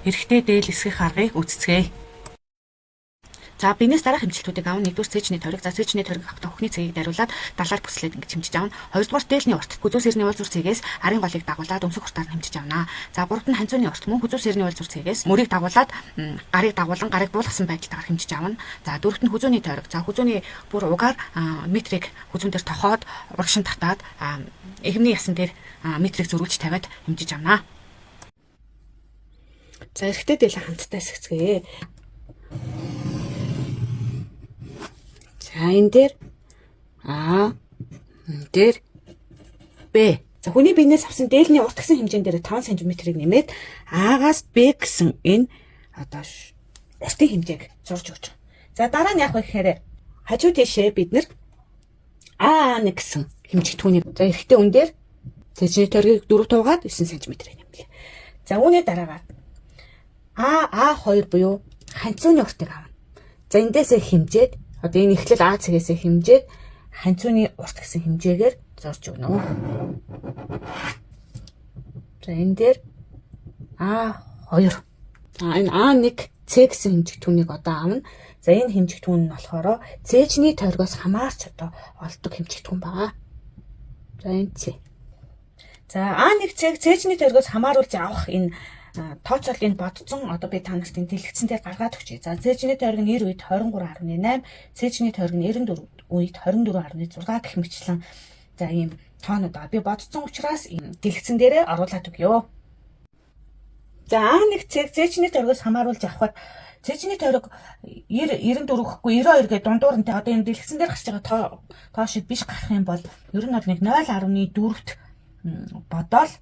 эрэгтэй дээл эсгэх аргыг үздэцгээе. За биенээс дараах хэмжилтүүдийг аав. Нэгдүгээр цээжний тойрог. За цээжний тойрог авахдаа хөхний цэгийг дариулаад далаар бүслээд ингэж хэмжиж аавна. Хоёрдугаар дээлний урт. Хүзүү сэрний уул зур цэгээс арын голыг дагуулад өмсөх уртаар хэмжиж аавна. За гуравт нь ханцууны урт мөн хүзүү сэрний уул зур цэгээс мөрийг дагуулад гарыг дагуулan гарыг буулгасан байдалтаар хэмжиж аавна. За дөрөвт нь хүзүүний тойрог. За хүзүүний бүр угаар метрийг хүзүүн дээр тохоод урагшин татаад эхмний ясан дээр метрийг зөрүүлж тавиад хэмжиж аавна. За эрэгтэй дээлээ хамтдаа эсгэцгээе. За энэ дээр А, энэ дээр Б. За хүний биенээс авсан дээлний урт гэсэн хэмжээнд дээр 5 см-ийг нэмээд А-гаас Б гэсэн энэ одоо уртын хэмжээг зурж өгч байгаа. За дараа нь яах вэ гэхээр хажуу тийшээ бид нэр А1 гэсэн хэмжих түүнийг за эрэгтэй үн дээр цээжний тойргийг 4 туугаад 9 см-ийг нэмлээ. За үүний дараагаар А2 буюу ханцууны уртыг авна. За эндээсээ хэмжээд одоо энэ эхлэл А цэгээсээ хэмжээд ханцууны урт гэсэн хэмжээгээр зурж өгнө. За энэ дээр А2. Энэ А1 С гэсэн хэмжих түүнийг одоо авна. За энэ хэмжих түүн нь болохоор цээжний тойргоос хамаарч одоо олдог хэмжих түүн байгаа. За энэ С. За А1 цээжний тойргоос хамааруулж авах энэ тооцоолыг бодцсон одоо би та нарт энэ дэлгэцэн дээр гаргаад өгчээ. За цээжний тойрог нь 90 үед 23.8, цээжний тойрог нь 94 үед 24.6 гэх мэтчлэн за ийм тоонууд байгаа. Би бодцсон учраас энэ дэлгэцэн дээрээ оруулаад өгье. За А1 цээжний тойрогоос хамааруулж авахад цээжний тойрог 94 гэхгүй 92 гэдэг дундуур нь одоо энэ дэлгэцэн дээр гарч байгаа тоо шиг биш гарах юм бол ер нь бол нэг 0.4-т бодоол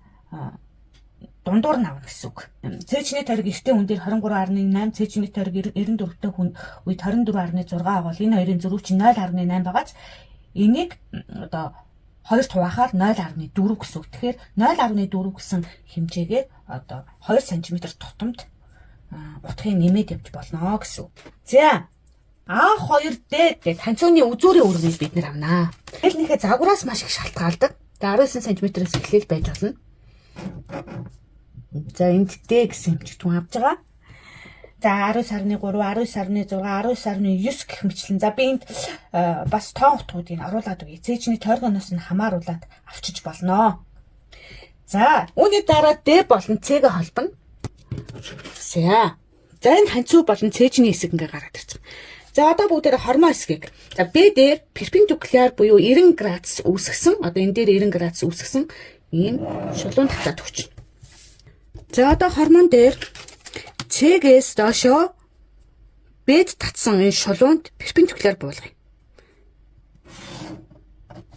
дундуур нь авна гэсэн үг. Цээжний тойрог эртний хүн дээр 23.8, цээжний тойрог 94-тэй хүн үед 24.6 бол энэ хоёрын зөрүү чинь 0.8 байгаач энийг одоо хоёрт хуваахаар 0.4 гэсэн үг. Тэгэхээр 0.4 гэсэн хэмжээгээр одоо 2 см тутамд утгыг нэмээд явж болно гэсэн үг. За А2D гэдэг ханцууны үзүүрийн үргийг бид нэр авнаа. Хэлнийхээ загвараас маш их шалтгаалдаг. 19 см-ээс эхлэл байж болно. За энд D гэсэн хэмжих түн авч байгаа. За 19.3, 19.6, 19.9 гэх мэтлэн. За би энд бас тоон утгуудыг оруулаад өгье. Цээжний тойргоноос нь хамааруулаад авчиж болно. За үүний дараа D болон C-гээ холбоно. За энэ ханцуу болон цээжний хэсэг ингээ гараад ирж байгаа. За одоо бүгдээрээ хормоо хэсгийг. За B дээр перпендикуляр буюу 90 градус үүсгэсэн. Одоо энэ дээр 90 градус үүсгэсэн ийм шулуун татаад өгч. За одоо хормон дээр С-гээс доошоо Б-д татсан энэ шулуунд перпендикуляр буулгая.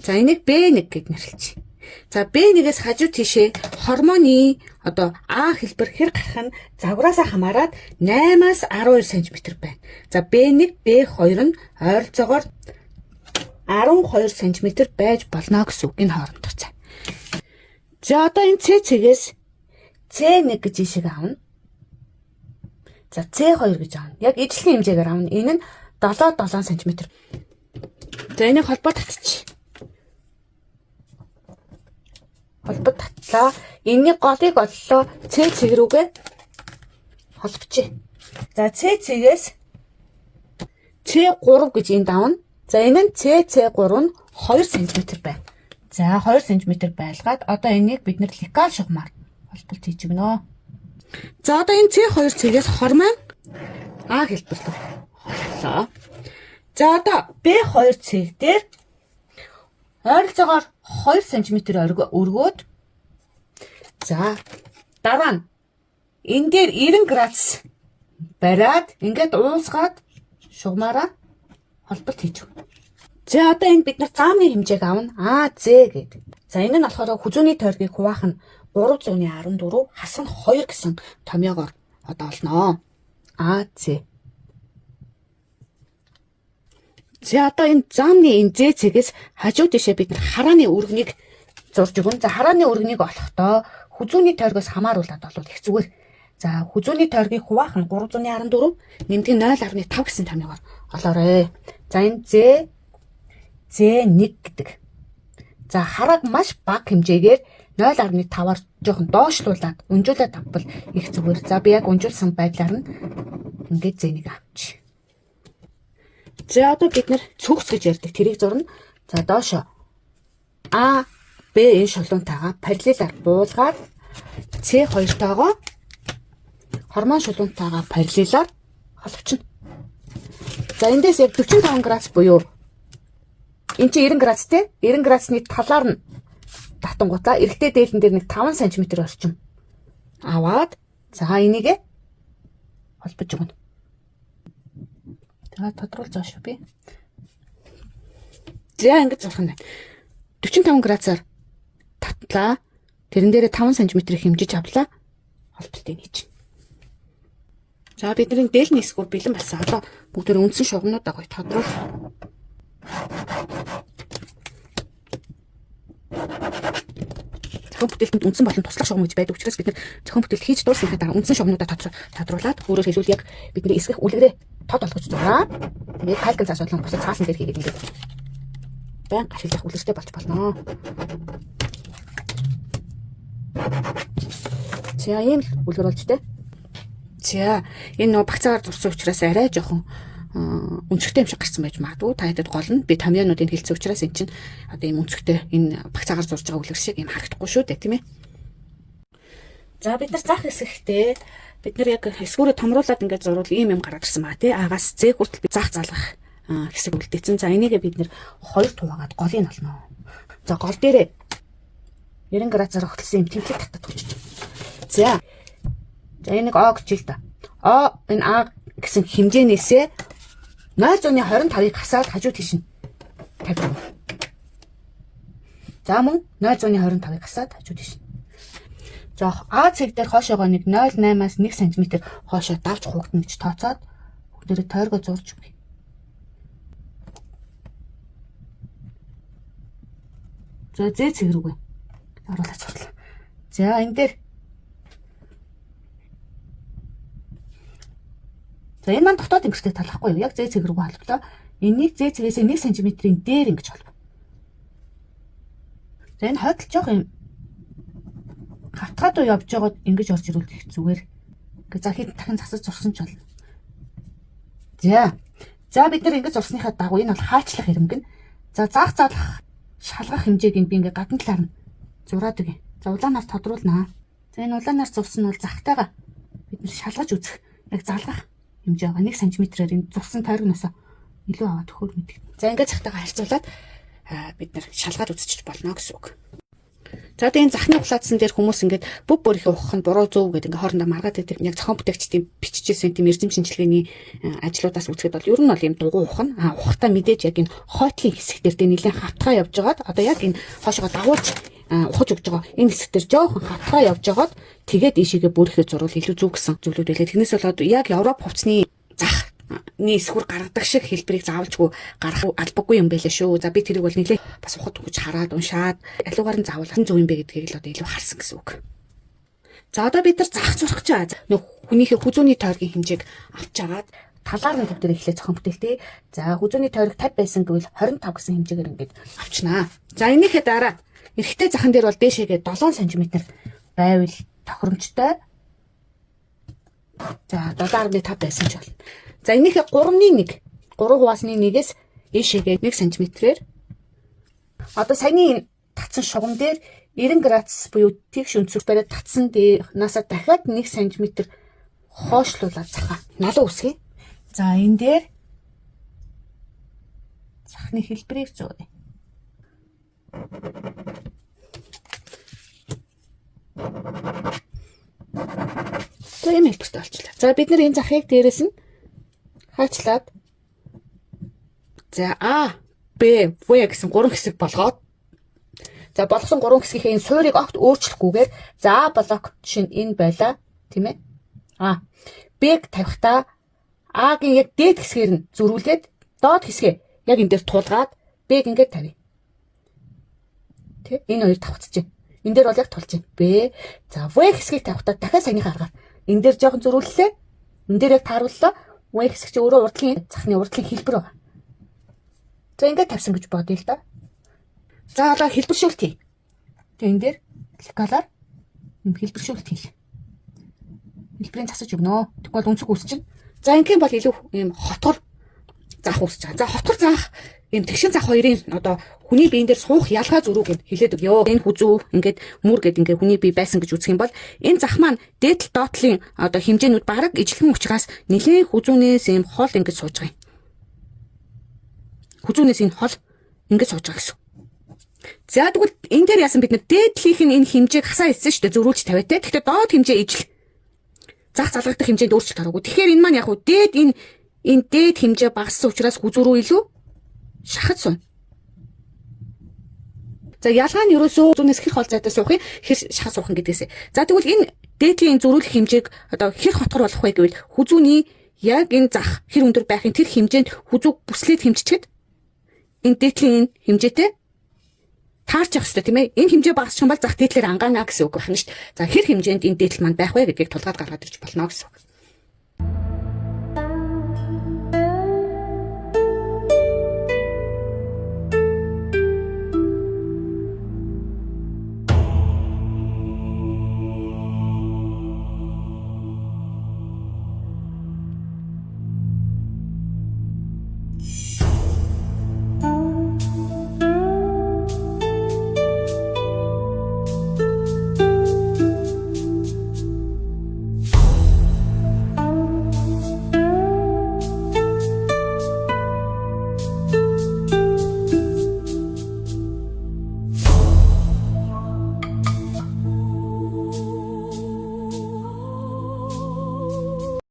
За энийг B1 гэд нэрлэжье. За B1-ээс хажуу тийшээ хормоны одоо А хэлбэр хэр гарах нь загвараасаа хамаарат 8-аас 12 см байна. За B1, B2 нь ойролцоогоор 12 см байж болно гэсэн үг энэ хооронд тооцоо. За одоо энэ C-цэгээс C1 гэж ишиг авна. За C2 гэж авна. Яг ижлэгийн хэмжээгээр авна. Энэ нь 7 см. За энийг холбоо татчих. Холбоо татлаа. Энэний голыг оллоо C цэг рүүгээ холбочих. За C цэгээс C3 гэж энд авна. За энэ нь C3 нь 2 см байна. За 2 см байлгаад одоо энийг бид нэр лекал шугамар холболт хийж өгнө. За одоо энэ C2 цэгээс хормон А хэлбэрлэг холлоо. За одоо B2 цэг дээр ойролцоогоор 2 см өргөөд за дараа нь энэ дээр 90 градус бариад ингээд уусгаад шугамаараа холболт хийж өгнө. За одоо энэ бид нар заамны хэмжээг авна. АЗ гэдэг. За энэ нь болохоор хүзүүний тойргийг хуваах нь 314 хасах нь 2 гэсэн томьёогоор одоо олноо. АЗ. За одоо энэ заамны энэ З цэгээс хажуу тишээ бид нар харааны өргөнийг зурж өгнө. За харааны өргөнийг олохдоо хүзүүний тойргоос хамааруулаад олвол их зүгээр. За хүзүүний тойргийг хуваах нь 314 нэмдэг 0.5 гэсэн томьёогоор олоорой. За энэ Z1 гэдэг. За харааг маш бага хэмжээгээр 0.5-аар жоохон доошлуулад өнжүүлээд авбал их зүгээр. За би яг өнжүүлсэн байдлаар нь ингээд зэнийг авчи. За одоо бид нэр цүгц гэж ярьдаг. Тэрийг зурна. За доошо А, Б энэ шулуунтайгаа параллелаар буулгаад C2-тоогоо хормон шулуунтайгаа параллелаар холбочно. За эндээс яг 45 градус буюу энэ чи 90 градус те 90 градусны талаар нь татангуутлаа эрэгтэй дээлэн дээр нэг 5 см орчим аваад за энийг холбож өгнө. За тодруулж байгаа шүү би. За ингэж зурх нь 45 градусаар татлаа. Тэрэн дээрээ 5 см хэмжиж авлаа. Холболтыг хийж. За бидний дээлний хэсгүүд бэлэн болсон. Одоо бүгд үндсэн шугамнуудаа гоё тодруул. Зохион бүтээлтэнд үндсэн болон туслах шугам гэж байдаг учраас бид зохион бүтээлт хийж дуусныхаа дараа үндсэн шугамнуудаа тодруулаад өөрөөр хэлбэл яг бидний эсгэх үлгэрээ тод олгож зураа. Тэгээд калкин цаас болон бусад цаасан дээр хийгээд ингээд баян ашиглах үлгэртэй болж болно. За ийм л үлгэр болж тээ. За энэ нөө багцаагаар зурсан учраас арай жоохон өнцгтэй юм шиг гарсан байж магадгүй. Та хэд гол нь би тамиануудыг хэлсэн учраас эн чинь одоо ийм өнцгтэй энэ багцаагаар зурж байгаа үлгэр шиг ийм харагдахгүй шүү дээ, тийм ээ. За бид нар зах хэсэгтээ бид нар яг хэсгүүрээ томруулаад ингээд зурвал ийм юм гараад ирсэн байгаа тий. Агаас зээ хүртэл би зах залгах хэсэг үлдээсэн. За энийгээ бид нэр 2 хуваагаад голыг олно. За гол дээрээ 90 градусаар огтлсон юм тэмцэл татад хүчиж. За энийг О гэж хэл та. О энэ А гэсэн хэмжээнээсээ 0.25-ыг хасаад хажуу тийш нь тавьчих. За мөн 0.25-ыг хасаад хажуу тийш. За А цэг дээр хоошоогоо нэг 0.8-аас 1 см хоошоо давж хугдана гэж тооцоод бүгдээрээ тойргоо зурж өгье. За зээ цэг рүүгээ оруулаад сурлаа. За энэ дээр за энэ маань дотоод ингэртэй талахгүй юу? Яг зээ цэг рүүгээ холболоо. Энийг зээ цэгээс 1 см-ийн дээр ингэж холбоо. За энэ хойдол жоох юм хатгаад явж байгаад ингэж орж ирвэл их зүгээр. Ингээ за хэд дахин засаж зурсан ч болно. За бид нар ингэж зурсныхаа дагуу энэ бол хаачлах хэрэмгэн. За заах залах шалгах хэмжээг би ингээ гадна талаар нь зураад өгье. За улаанаар тодруулнаа. За энэ улаанаар зурсан нь бол захтайгаа бид нар шалгаж үзэх. Яг залгах хэмжээ байгаа 1 см-ээр энэ зурсан тойрогноос илүү аваад өгөхөөр мэдээ. За ингээ захтайгаа харьцуулаад бид нар шалгаад үзчих болно гэсэн үг. За тэгээ энэ захны платсан дээр хүмүүс ингээд бүх бүрийнхээ ухах нь буруу зөв гэдэг ингээ хоорондоо маргаад байдаг. Яг зохион бүтээгчдийн бичижсэн тийм эрдэм шинжилгээний ажлуудаас үзэхэд бол ер нь бол юм дугуй ухах нь ухахтаа мэдээж яг энэ хойтлын хэсэг дээр тэ нэлээд хавтгаа явж байгаад одоо яг энэ хоошоо дагуулж ухаж өгж байгаа энэ хэсэг дээр жоохон хавтгаа явж байгаад тэгээд ийшээгээ бүрийнхээ зурвал илүү зөв гэсэн зүйлүүд байлаа. Тэрнээс болоод яг Европ хувцсны захны эсвэр гаргадаг шиг хэлбэрийг заавалжгүй гаргах албагүй юм байлаа шүү. За би тэрийг бол нэлээ бас ухад өгч хараад уншаад алуугаар нь заавал зөв юм бэ гэдгийг л одоо илүү харсан гэсэн үг. За одоо бид нар зах зурх чаа. Нөх хүнийхээ хүзүүний тойргийн хэмжээг авч агаад талаар нь бүгд эхлээ зохион бүтээлтэй. За хүзүүний тойрог 50 байсан гэвэл 25 гэсэн хэмжээгээр ингээд авчнаа. За энийхээ дараа эрэгтэй захан дээр бол дээшээгээ 7 см байвал тохиромжтой. За 7.5 байсан ч болно. За энийхээ 3-1 3 хуваасны 1-ээс ийшээгээ 1 см-ээр одоо саяны татсан шугам дээр 90 градус буюу тэгш өнцөг бариад татсан дээрнасаа дахиад 1 см хоошлуулаад захаа налуу үсгэе. За энэ дээр захны хэлбэрийг зуръя. За ийм хэлбэртэй болчихлоо. За бид нар энэ захыг дээрээс нь хаачлаад за А, Б, В гэсэн 3 хэсэг болгоод за болгосон 3 хэсгийнхээ энэ суурийг огт өөрчлөхгүйгээр за А блок жишээ нь энэ байла тийм ээ. А Б-г тавихтаа А-гийн яг дээд хэсгээр нь зөрүүлээд доод хэсгээ яг энэ дээр тулгаад Б-г ингээд тавь. Тэ энэ хоёр тавцж байна. Энэ дээр бол яг тулж байна. Б за В хэсгийг тавихтаа дахиад саяныхаа аргаар энэ дээр жоохон зөрүүллээ. Энэ дээр яг таарууллаа. В хэсэг чи өөрөө урдлын захны урдлын хэлбэр байна. За ингээд тавьсан гэж бодъё л да. За одоо хэлбэршүүлт хий. Тэг энэ дээр лекалаар хэлбэршүүлэлт хийх. Хэлбэрийн засаж өгнө. Тэгвэл өнцөг үсчин. За ингийн бол илүү ийм хотгор заах үсэж байгаа. За хотгор заах ийм тэгшин заах хоёрын одоо хүний биеийн дээр суух ялгаа зөрүү гэд хэлээд өгөө. Энэ хүзүү ингээд мөр гэд ингээд хүний бие байсан гэж үзэх юм бол энэ зах маань дээдл доотлын одоо хэмжээнүүд бараг ижилхэн учраас нэлээд хүзүүнээс ийм хол ингээд сууж байгаа юм. Хүзүүнээс энэ хол ингээд сууж байгаа гэсэн. За тэгвэл энэ дээр яасан бид нэр дээдлийнх нь энэ хэмжээг хасаа хэлсэн шүү дээ, зөрүүлж тавиад те. Тэгэхээр доод хэмжээ ижил. Зах залгагдах хэмжээнд өөрчлөлт хараагүй. Тэгэхээр энэ маань яг уу дээд энэ дээд хэмжээ багассан учраас хүзүү рүү илүү шахаж сууна. За ялгаа нь ерөөсөө зүүнээс хэр хол зайдаа суух юм, хэр шахаж суух гэдгээсээ. За тэгвэл энэ дээдлийн зөрүүлэх хэмжээг одоо хэр хотгор болох вэ гэвэл хүзүүний яг энэ зах хэр өндөр байхын тэр хэмжээнд хүзүүг бүслээд хэмжичихэд энэ дээдлийн хэмжээтэй таарч явах хэрэгтэй тийм ээ. Энэ хэмжээ багасчих юм бол зах дээдлэр ангаана гэсэн үг байна шүү дээ. За хэр хэмжээнд энэ дээдл маань байх вэ гэдгийг тулгаад гаргаад ирж болно гэсэн үг.